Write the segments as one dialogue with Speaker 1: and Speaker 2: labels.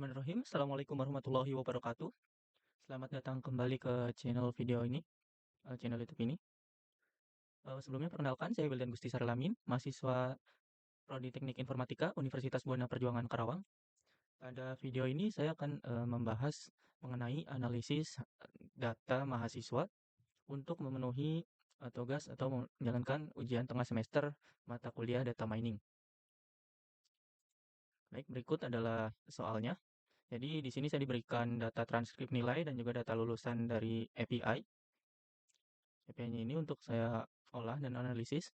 Speaker 1: Bismillahirrahmanirrahim. Assalamualaikum warahmatullahi wabarakatuh. Selamat datang kembali ke channel video ini, channel YouTube ini. Sebelumnya perkenalkan, saya Wildan Gusti Sarlamin, mahasiswa Prodi Teknik Informatika Universitas Buana Perjuangan Karawang. Pada video ini saya akan membahas mengenai analisis data mahasiswa untuk memenuhi tugas atau menjalankan ujian tengah semester mata kuliah data mining. Baik, berikut adalah soalnya. Jadi di sini saya diberikan data transkrip nilai dan juga data lulusan dari API. API-nya ini untuk saya olah dan analisis.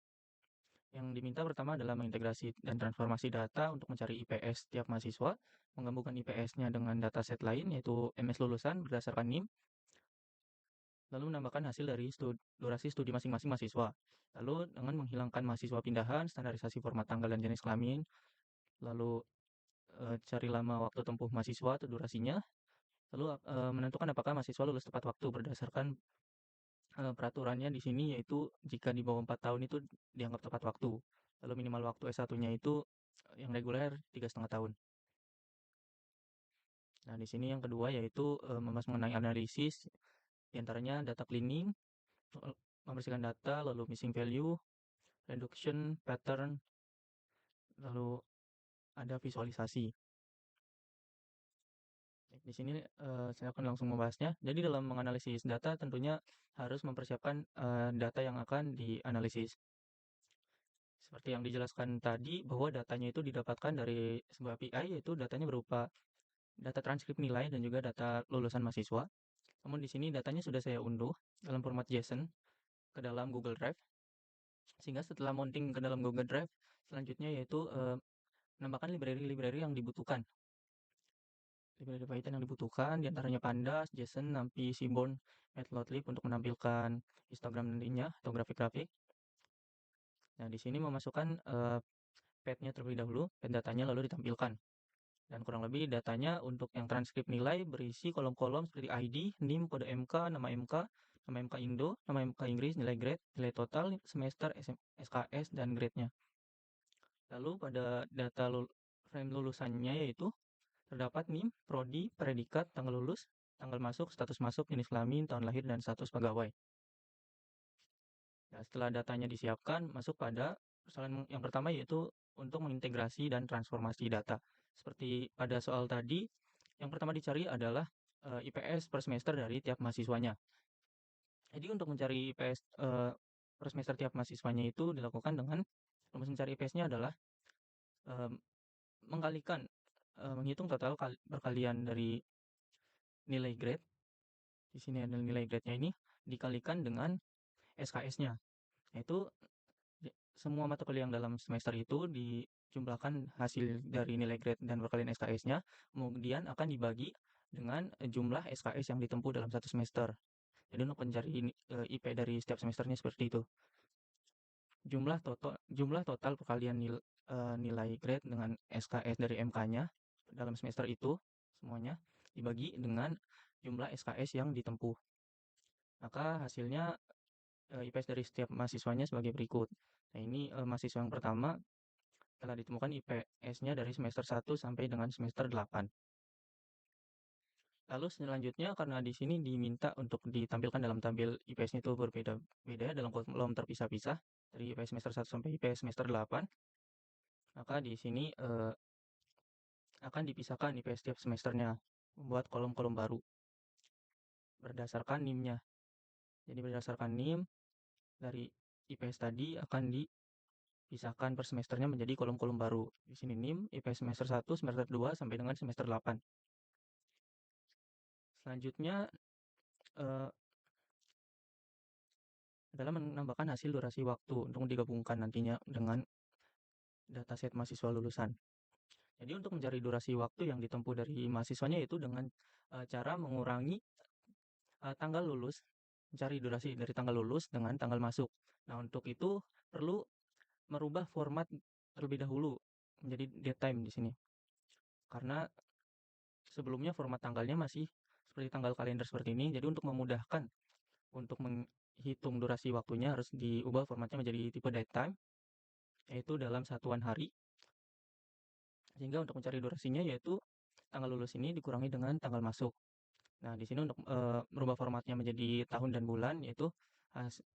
Speaker 1: Yang diminta pertama adalah mengintegrasi dan transformasi data untuk mencari IPS tiap mahasiswa, menggabungkan IPS-nya dengan dataset lain yaitu MS lulusan berdasarkan NIM, lalu menambahkan hasil dari durasi studi masing-masing mahasiswa. Lalu dengan menghilangkan mahasiswa pindahan, standarisasi format tanggal dan jenis kelamin, lalu cari lama waktu tempuh mahasiswa atau durasinya, lalu menentukan apakah mahasiswa lulus tepat waktu berdasarkan peraturannya di sini yaitu jika di bawah 4 tahun itu dianggap tepat waktu. Lalu minimal waktu S1-nya itu yang reguler 3,5 tahun. Nah, di sini yang kedua yaitu membahas mengenai analisis, diantaranya data cleaning, membersihkan data, lalu missing value, reduction, pattern, lalu ada visualisasi. Di sini saya akan langsung membahasnya. Jadi dalam menganalisis data tentunya harus mempersiapkan data yang akan dianalisis. Seperti yang dijelaskan tadi bahwa datanya itu didapatkan dari sebuah API, yaitu datanya berupa data transkrip nilai dan juga data lulusan mahasiswa. Namun di sini datanya sudah saya unduh dalam format JSON ke dalam Google Drive. Sehingga setelah mounting ke dalam Google Drive, selanjutnya yaitu menambahkan library-library yang dibutuhkan. Library Python yang dibutuhkan diantaranya Pandas, JSON, NumPy, Seaborn, Matplotlib untuk menampilkan histogram nantinya atau grafik-grafik. Nah, di sini memasukkan path-nya terlebih dahulu, path datanya lalu ditampilkan. Dan kurang lebih datanya untuk yang transkrip nilai berisi kolom-kolom seperti ID, NIM, kode MK, nama MK Indo, nama MK Inggris, nilai grade, nilai total, semester, SKS, dan grade-nya. Lalu pada data frame lulusannya yaitu terdapat NIM, prodi, predikat, tanggal lulus, tanggal masuk, status masuk, jenis kelamin, tahun lahir, dan status pegawai. Nah, setelah datanya disiapkan, masuk pada persoalan yang pertama yaitu untuk mengintegrasi dan transformasi data. Seperti pada soal tadi, yang pertama dicari adalah IPS per semester dari tiap mahasiswanya. Jadi untuk mencari IPS per semester tiap mahasiswanya itu dilakukan dengan rumus mencari IPS-nya adalah mengkalikan, menghitung total perkalian dari nilai grade. Di sini ada nilai grade-nya ini dikalikan dengan SKS-nya. Yaitu semua mata kuliah yang dalam semester itu dijumlahkan hasil dari nilai grade dan perkalian SKS-nya, kemudian akan dibagi dengan jumlah SKS yang ditempuh dalam satu semester. Jadi untuk mencari IP dari setiap semesternya seperti itu. Jumlah total perkalian nilai grade dengan SKS dari MK-nya dalam semester itu semuanya dibagi dengan jumlah SKS yang ditempuh. Maka hasilnya IPS dari setiap mahasiswanya sebagai berikut. Nah, ini mahasiswa yang pertama telah ditemukan IPS-nya dari semester 1 sampai dengan semester 8. Lalu selanjutnya karena di sini diminta untuk ditampilkan dalam tabel IPS-nya itu berbeda-beda dalam kolom terpisah-pisah dari IPS semester 1 sampai IPS semester 8, maka di sini akan dipisahkan IPS setiap semesternya, membuat kolom-kolom baru berdasarkan NIM-nya. Jadi berdasarkan NIM dari IPS tadi akan dipisahkan per semesternya menjadi kolom-kolom baru. Di sini NIM IPS semester 1, semester 2 sampai dengan semester 8. Selanjutnya adalah menambahkan hasil durasi waktu untuk digabungkan nantinya dengan dataset mahasiswa lulusan. Jadi untuk mencari durasi waktu yang ditempuh dari mahasiswanya itu dengan cara mengurangi tanggal lulus, mencari durasi dari tanggal lulus dengan tanggal masuk. Nah, untuk itu perlu merubah format terlebih dahulu menjadi date time di sini. Karena sebelumnya format tanggalnya masih seperti tanggal kalender seperti ini. Jadi untuk memudahkan untuk menghitung durasi waktunya harus diubah formatnya menjadi tipe date time, yaitu dalam satuan hari. Sehingga untuk mencari durasinya yaitu tanggal lulus ini dikurangi dengan tanggal masuk. Nah, di sini untuk merubah formatnya menjadi tahun dan bulan, yaitu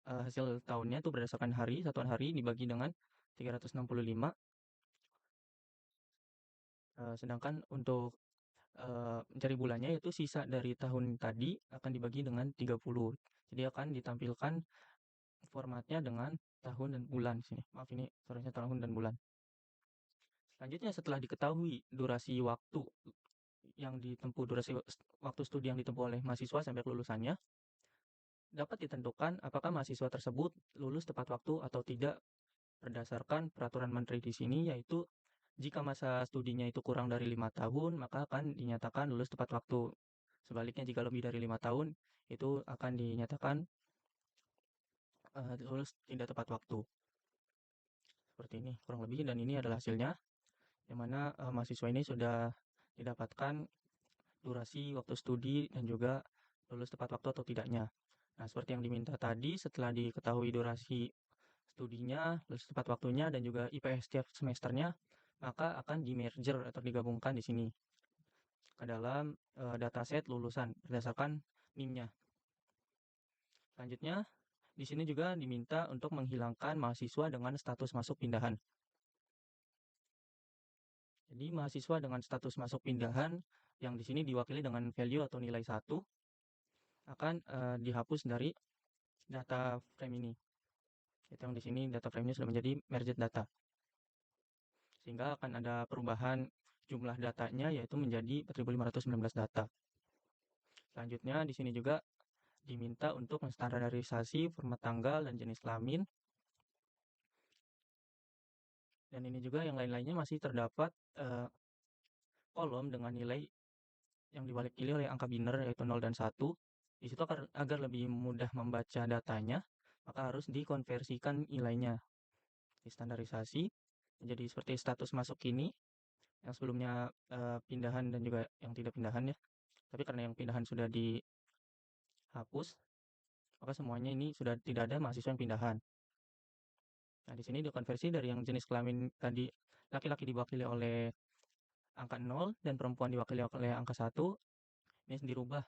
Speaker 1: hasil tahunnya itu berdasarkan hari, satuan hari dibagi dengan 365. Sedangkan untuk mencari bulannya, yaitu sisa dari tahun tadi akan dibagi dengan 30. Jadi akan ditampilkan formatnya dengan tahun dan bulan sini. Maaf, ini sorenya tahun dan bulan. Selanjutnya, setelah diketahui durasi waktu durasi waktu studi yang ditempuh oleh mahasiswa sampai kelulusannya, dapat ditentukan apakah mahasiswa tersebut lulus tepat waktu atau tidak berdasarkan peraturan menteri di sini, yaitu jika masa studinya itu kurang dari 5 tahun, maka akan dinyatakan lulus tepat waktu. Sebaliknya, jika lebih dari 5 tahun, itu akan dinyatakan lulus tidak tepat waktu. Seperti ini kurang lebih, dan ini adalah hasilnya, yang mana mahasiswa ini sudah didapatkan durasi waktu studi dan juga lulus tepat waktu atau tidaknya. Nah, seperti yang diminta tadi, setelah diketahui durasi studinya, lulus tepat waktunya, dan juga IPS setiap semesternya, maka akan di-merger atau digabungkan di sini ke dalam dataset lulusan berdasarkan NIM-nya. Selanjutnya, di sini juga diminta untuk menghilangkan mahasiswa dengan status masuk pindahan. Jadi, mahasiswa dengan status masuk pindahan yang di sini diwakili dengan value atau nilai 1 akan dihapus dari data frame ini. Itu yang di sini data frame-nya sudah menjadi merged data. Sehingga akan ada perubahan jumlah datanya, yaitu menjadi 4.519 data. Selanjutnya, di sini juga diminta untuk menstandarisasi format tanggal dan jenis kelamin. Dan ini juga yang lain-lainnya masih terdapat kolom dengan nilai yang diwakili oleh angka biner, yaitu 0 dan 1. Di situ agar lebih mudah membaca datanya, maka harus dikonversikan nilainya, distandarisasi menjadi seperti status masuk ini, yang sebelumnya pindahan dan juga yang tidak pindahan ya. Tapi karena yang pindahan sudah dihapus, maka semuanya ini sudah tidak ada mahasiswa yang pindahan. Nah, di sini dikonversi dari yang jenis kelamin tadi, laki-laki diwakili oleh angka 0 dan perempuan diwakili oleh angka 1, ini dirubah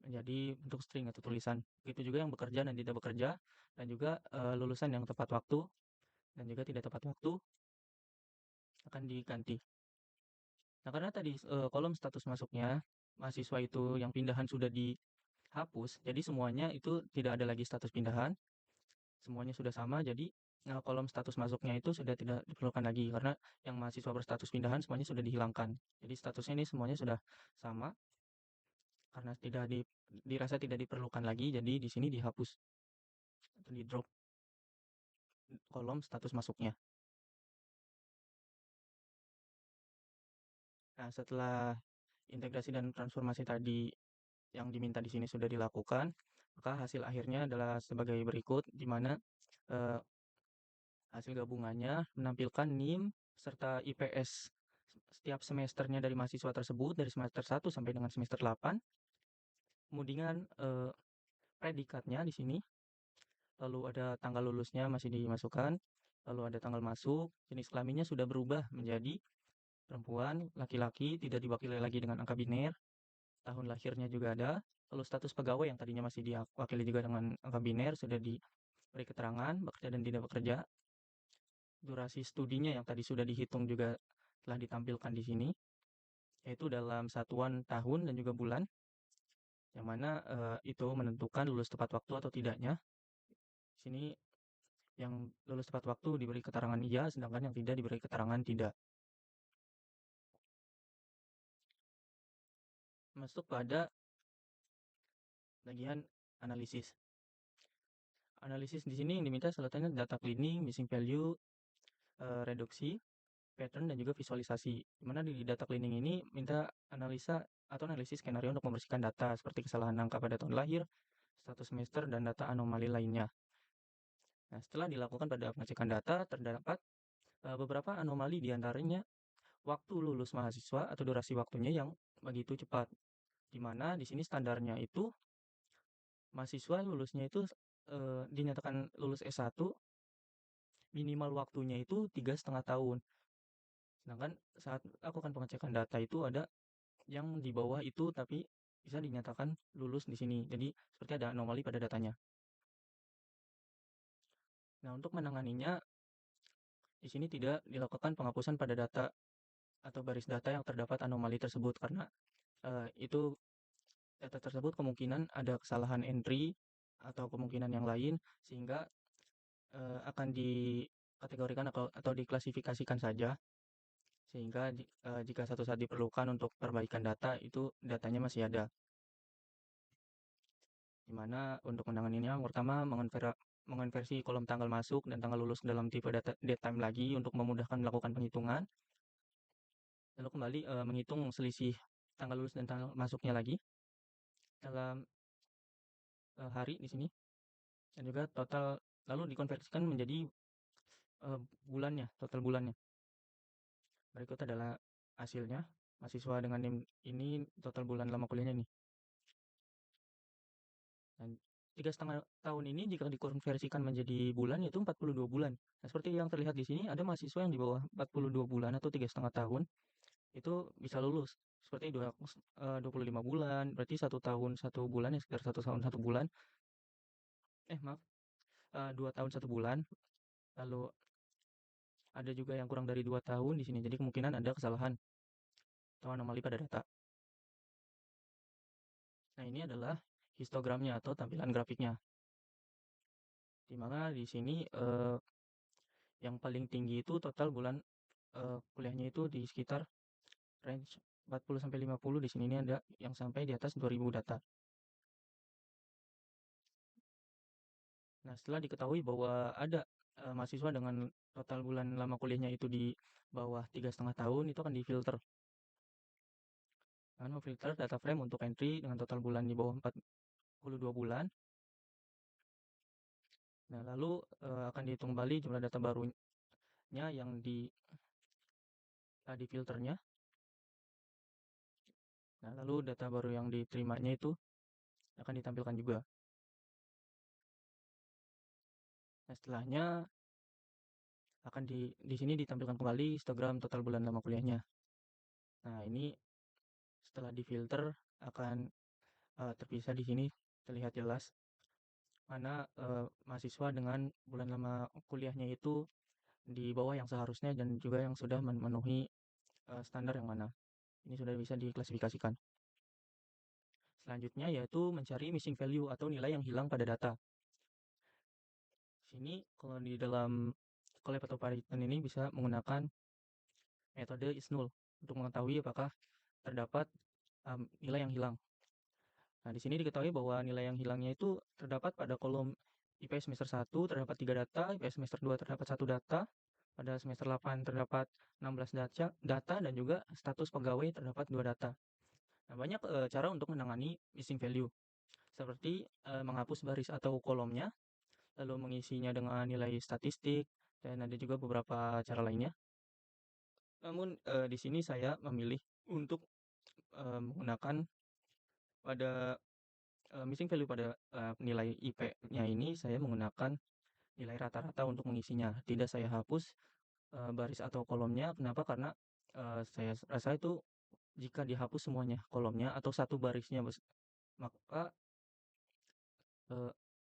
Speaker 1: menjadi bentuk string atau tulisan. Begitu juga yang bekerja dan tidak bekerja, dan juga lulusan yang tepat waktu dan juga tidak tepat waktu akan diganti. Nah, karena tadi kolom status masuknya mahasiswa itu yang pindahan sudah dihapus, jadi semuanya itu tidak ada lagi status pindahan, semuanya sudah sama, jadi kolom status masuknya itu sudah tidak diperlukan lagi, karena yang mahasiswa berstatus pindahan semuanya sudah dihilangkan. Jadi statusnya ini semuanya sudah sama, karena dirasa tidak diperlukan lagi, jadi di sini dihapus atau di drop kolom status masuknya. Nah, setelah integrasi dan transformasi tadi yang diminta di sini sudah dilakukan, maka hasil akhirnya adalah sebagai berikut, di mana eh, hasil gabungannya menampilkan NIM serta IPS setiap semesternya dari mahasiswa tersebut dari semester 1 sampai dengan semester 8. Kemudian predikatnya di sini, lalu ada tanggal lulusnya masih dimasukkan, lalu ada tanggal masuk, jenis kelaminnya sudah berubah menjadi perempuan, laki-laki, tidak diwakili lagi dengan angka biner, tahun lahirnya juga ada, lalu status pegawai yang tadinya masih diwakili juga dengan angka biner sudah diberi keterangan bekerja dan tidak bekerja. Durasi studinya yang tadi sudah dihitung juga telah ditampilkan di sini, yaitu dalam satuan tahun dan juga bulan, yang mana itu menentukan lulus tepat waktu atau tidaknya. Di sini yang lulus tepat waktu diberi keterangan iya, sedangkan yang tidak diberi keterangan tidak. Masuk pada bagian analisis. Analisis di sini yang diminta salah satunya data cleaning, missing value, reduksi, pattern, dan juga visualisasi. Dimana di data cleaning ini minta analisa atau analisis skenario untuk membersihkan data seperti kesalahan angka pada tahun lahir, status semester, dan data anomali lainnya. Nah, setelah dilakukan pada pengecekan data, terdapat beberapa anomali diantaranya waktu lulus mahasiswa atau durasi waktunya yang begitu cepat. Di mana di sini standarnya itu mahasiswa lulusnya itu dinyatakan lulus S1 minimal waktunya itu 3,5 tahun. Sedangkan saat aku akan pengecekan data itu ada yang di bawah itu tapi bisa dinyatakan lulus di sini. Jadi seperti ada anomali pada datanya. Nah, untuk menanganinya di sini tidak dilakukan penghapusan pada data atau baris data yang terdapat anomali tersebut karena itu data tersebut kemungkinan ada kesalahan entry atau kemungkinan yang lain sehingga akan dikategorikan atau diklasifikasikan saja sehingga jika satu saat diperlukan untuk perbaikan data itu datanya masih ada. Di mana untuk menanganinya pertama mengonversi kolom tanggal masuk dan tanggal lulus dalam tipe date time lagi untuk memudahkan melakukan penghitungan. Lalu kembali menghitung selisih tanggal lulus dan tanggal masuknya lagi dalam hari di sini dan juga total lalu dikonversikan menjadi bulannya, total bulannya. Berikut adalah hasilnya mahasiswa dengan NIM ini total bulan lama kuliahnya nih. Dan 3,5 tahun ini jika dikonversikan menjadi bulan yaitu 42 bulan. Nah, seperti yang terlihat di sini ada mahasiswa yang di bawah 42 bulan atau 3,5 tahun itu bisa lulus. Seperti 25 bulan, berarti 1 tahun 1 bulan ya sekitar 1 tahun 1 bulan. Maaf, 2 tahun 1 bulan. Lalu ada juga yang kurang dari 2 tahun di sini. Jadi kemungkinan ada kesalahan atau anomali pada data. Nah, ini adalah histogramnya atau tampilan grafiknya. Di mana di sini yang paling tinggi itu total bulan kuliahnya itu di sekitar range 40 sampai 50. Di sini ini ada yang sampai di atas 2000 data. Nah, setelah diketahui bahwa ada mahasiswa dengan total bulan lama kuliahnya itu di bawah 3,5 tahun, itu akan difilter. Akan memfilter data frame untuk entry dengan total bulan di bawah 42 bulan. Nah, lalu akan dihitung kembali jumlah data barunya yang di filternya. Nah, lalu data baru yang diterimanya itu akan ditampilkan juga. Nah, setelahnya akan di sini ditampilkan kembali histogram total bulan lama kuliahnya. Nah, ini setelah difilter akan terpisah di sini terlihat jelas mana mahasiswa dengan bulan lama kuliahnya itu di bawah yang seharusnya dan juga yang sudah memenuhi standar yang mana. Ini sudah bisa diklasifikasikan. Selanjutnya yaitu mencari missing value atau nilai yang hilang pada data. Sini kalau di dalam Colab atau Python ini bisa menggunakan metode is-null untuk mengetahui apakah terdapat nilai yang hilang. Nah, di sini diketahui bahwa nilai yang hilangnya itu terdapat pada kolom IPS semester 1 terdapat 3 data, IPS semester 2 terdapat 1 data, pada semester 8 terdapat 16 data dan juga status pegawai terdapat 2 data. Nah, banyak cara untuk menangani missing value, seperti menghapus baris atau kolomnya, lalu mengisinya dengan nilai statistik, dan ada juga beberapa cara lainnya. Namun di sini saya memilih untuk menggunakan pada missing value pada nilai IP-nya ini saya menggunakan nilai rata-rata untuk mengisinya. Tidak saya hapus baris atau kolomnya. Kenapa? Karena saya rasa itu jika dihapus semuanya kolomnya atau satu barisnya maka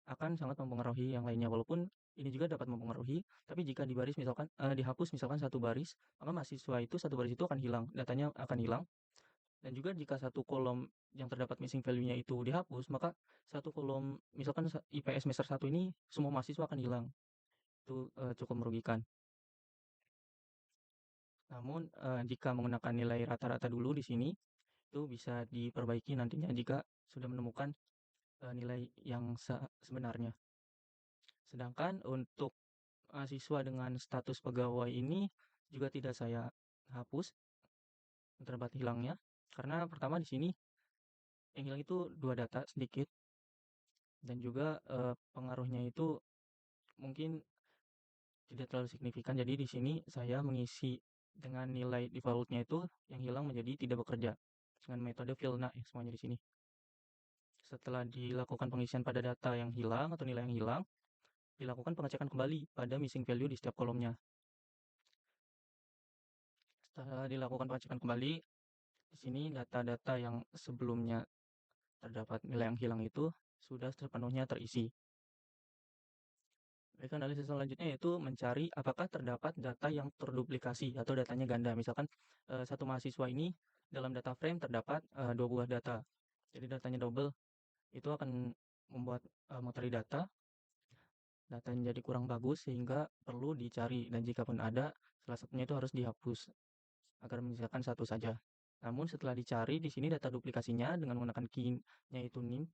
Speaker 1: akan sangat mempengaruhi yang lainnya. Walaupun ini juga dapat mempengaruhi, tapi jika dihapus misalkan satu baris, maka mahasiswa itu satu baris itu akan hilang, datanya akan hilang. Dan juga jika satu kolom yang terdapat missing value-nya itu dihapus, maka satu kolom misalkan IPS semester 1 ini semua mahasiswa akan hilang. Itu cukup merugikan. Namun jika menggunakan nilai rata-rata dulu di sini itu bisa diperbaiki nantinya jika sudah menemukan nilai yang sebenarnya. Sedangkan untuk mahasiswa dengan status pegawai ini juga tidak saya hapus terdapat hilangnya karena pertama di sini yang hilang itu 2 data sedikit dan juga pengaruhnya itu mungkin tidak terlalu signifikan. Jadi di sini saya mengisi dengan nilai defaultnya itu yang hilang menjadi tidak bekerja dengan metode fillna ya semuanya di sini. Setelah dilakukan pengisian pada data yang hilang atau nilai yang hilang, dilakukan pengecekan kembali pada missing value di setiap kolomnya. Setelah dilakukan pengecekan kembali, Di sini data-data yang sebelumnya terdapat nilai yang hilang itu sudah sepenuhnya terisi. Baik, analisis selanjutnya yaitu mencari apakah terdapat data yang terduplikasi atau datanya ganda. Misalkan satu mahasiswa ini dalam data frame terdapat dua buah data. Jadi datanya double, itu akan membuat materi datanya jadi kurang bagus sehingga perlu dicari, dan jika pun ada, salah satunya itu harus dihapus agar menyisakan satu saja. Namun setelah dicari di sini data duplikasinya dengan menggunakan key-nya itu nim,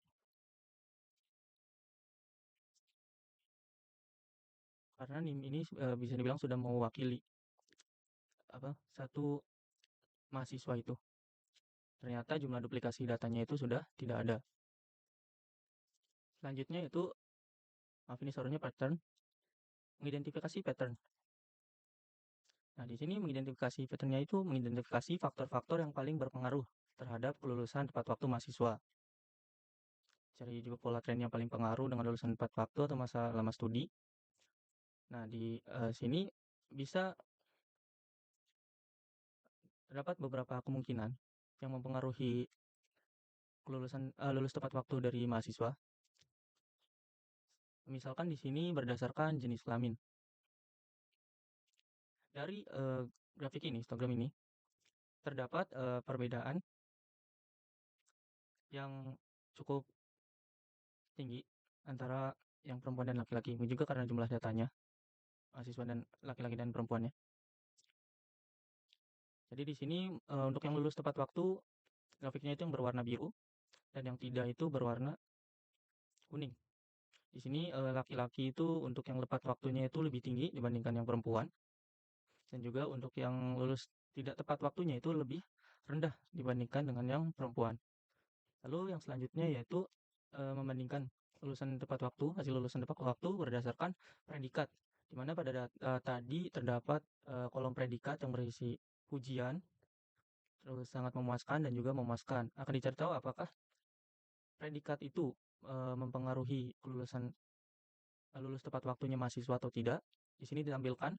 Speaker 1: karena nim ini bisa dibilang sudah mewakili satu mahasiswa itu. Ternyata jumlah duplikasi datanya itu sudah tidak ada. Selanjutnya itu, maaf ini suaranya pattern, mengidentifikasi pattern. Nah, di sini mengidentifikasi patternnya itu mengidentifikasi faktor-faktor yang paling berpengaruh terhadap kelulusan tepat waktu mahasiswa. Cari juga pola tren yang paling pengaruh dengan lulusan tepat waktu atau masa lama studi. Nah, di sini bisa terdapat beberapa kemungkinan yang mempengaruhi lulus tepat waktu dari mahasiswa. Misalkan di sini berdasarkan jenis kelamin. Dari grafik ini, histogram ini, terdapat perbedaan yang cukup tinggi antara yang perempuan dan laki-laki, juga karena jumlah datanya, mahasiswa dan laki-laki dan perempuannya. Jadi di sini untuk yang lulus tepat waktu, grafiknya itu yang berwarna biru, dan yang tidak itu berwarna kuning. Di sini laki-laki itu untuk yang tepat waktunya itu lebih tinggi dibandingkan yang perempuan, dan juga untuk yang lulus tidak tepat waktunya itu lebih rendah dibandingkan dengan yang perempuan. Lalu yang selanjutnya yaitu membandingkan hasil lulusan tepat waktu berdasarkan predikat, di mana pada tadi terdapat kolom predikat yang berisi pujian, terus sangat memuaskan dan juga memuaskan. Akan dicari tahu apakah predikat itu mempengaruhi lulus tepat waktunya mahasiswa atau tidak. Di sini ditampilkan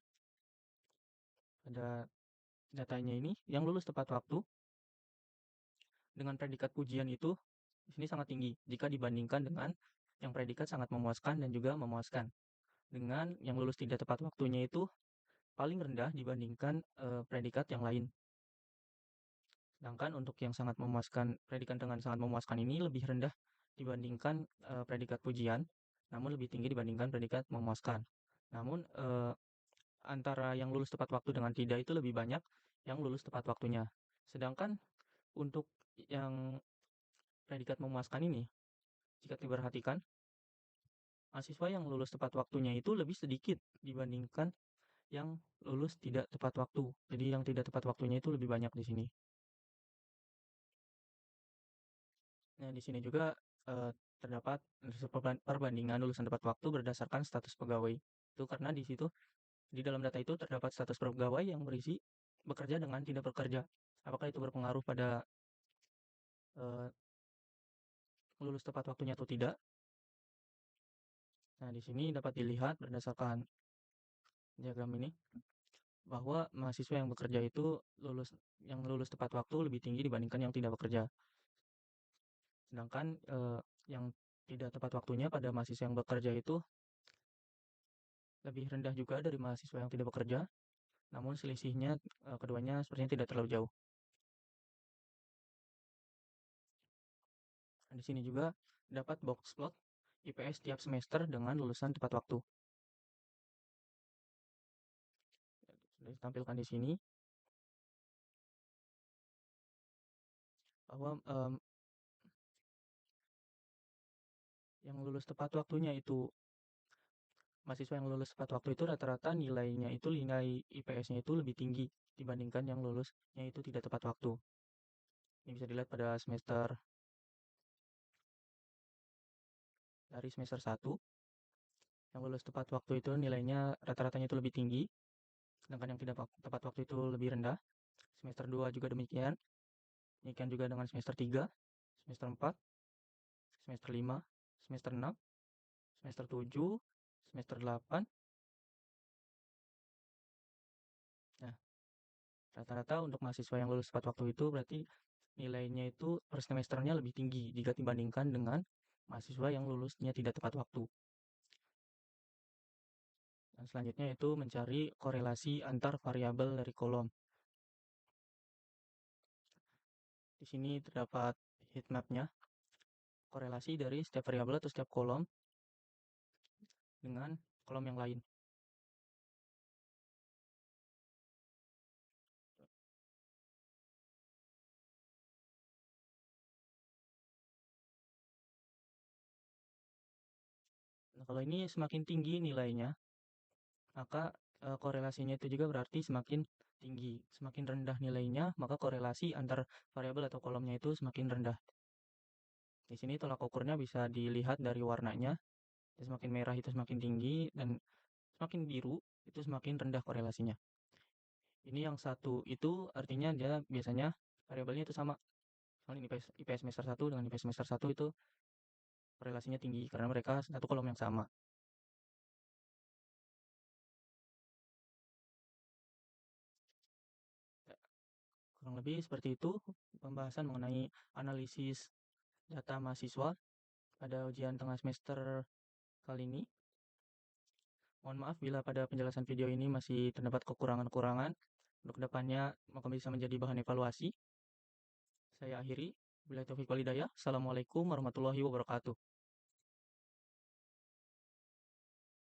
Speaker 1: ada datanya ini, yang lulus tepat waktu dengan predikat pujian itu di sini sangat tinggi jika dibandingkan dengan yang predikat sangat memuaskan dan juga memuaskan. Dengan yang lulus tidak tepat waktunya itu paling rendah dibandingkan predikat yang lain. Sedangkan untuk yang sangat memuaskan, predikat dengan sangat memuaskan ini lebih rendah dibandingkan predikat pujian, namun lebih tinggi dibandingkan predikat memuaskan. Namun antara yang lulus tepat waktu dengan tidak itu lebih banyak yang lulus tepat waktunya. Sedangkan untuk yang predikat memuaskan ini, jika diperhatikan, mahasiswa yang lulus tepat waktunya itu lebih sedikit dibandingkan yang lulus tidak tepat waktu. Jadi yang tidak tepat waktunya itu lebih banyak di sini. Nah, di sini juga terdapat perbandingan lulusan tepat waktu berdasarkan status pegawai. Itu karena di situ, di dalam data itu terdapat status pegawai yang berisi bekerja dengan tidak bekerja. Apakah itu berpengaruh pada eh, lulus tepat waktunya atau tidak? Nah, di sini dapat dilihat berdasarkan diagram ini bahwa mahasiswa yang bekerja itu yang lulus tepat waktu lebih tinggi dibandingkan yang tidak bekerja. Sedangkan yang tidak tepat waktunya pada mahasiswa yang bekerja itu lebih rendah juga dari mahasiswa yang tidak bekerja, namun selisihnya keduanya sepertinya tidak terlalu jauh. Nah, di sini juga dapat box plot IPS tiap semester dengan lulusan tepat waktu. Sudah ditampilkan di sini bahwa yang lulus tepat waktunya itu, mahasiswa yang lulus tepat waktu itu rata-rata nilainya itu, nilai IPS-nya itu lebih tinggi dibandingkan yang lulusnya itu tidak tepat waktu. Ini bisa dilihat pada dari semester 1, yang lulus tepat waktu itu nilainya rata-ratanya itu lebih tinggi, sedangkan yang tidak tepat waktu itu lebih rendah. Semester 2 juga demikian. Demikian juga dengan semester 3, semester 4, semester 5, semester 6, semester 7, semester 8. Nah, rata-rata untuk mahasiswa yang lulus tepat waktu itu berarti nilainya itu per semesternya lebih tinggi jika dibandingkan dengan mahasiswa yang lulusnya tidak tepat waktu. Dan selanjutnya itu mencari korelasi antar variabel dari kolom. Di sini terdapat heat map-nya, korelasi dari setiap variabel atau setiap kolom dengan kolom yang lain. Nah, kalau ini semakin tinggi nilainya, maka korelasinya itu juga berarti semakin tinggi. Semakin rendah nilainya, maka korelasi antar variabel atau kolomnya itu semakin rendah. Di sini tolak ukurnya bisa dilihat dari warnanya. Semakin merah itu semakin tinggi, dan semakin biru itu semakin rendah korelasinya. Ini yang satu itu artinya dia biasanya variabelnya itu sama. Misalnya IPS semester 1 dengan IPS semester 1 itu korelasinya tinggi karena mereka satu kolom yang sama. Ya, kurang lebih seperti itu pembahasan mengenai analisis data mahasiswa pada ujian tengah semester kali ini. Mohon maaf bila pada penjelasan video ini masih terdapat kekurangan-kekurangan. Untuk kedepannya, maka bisa menjadi bahan evaluasi. Saya akhiri. Bila taufiq walhidayah. Assalamualaikum warahmatullahi wabarakatuh.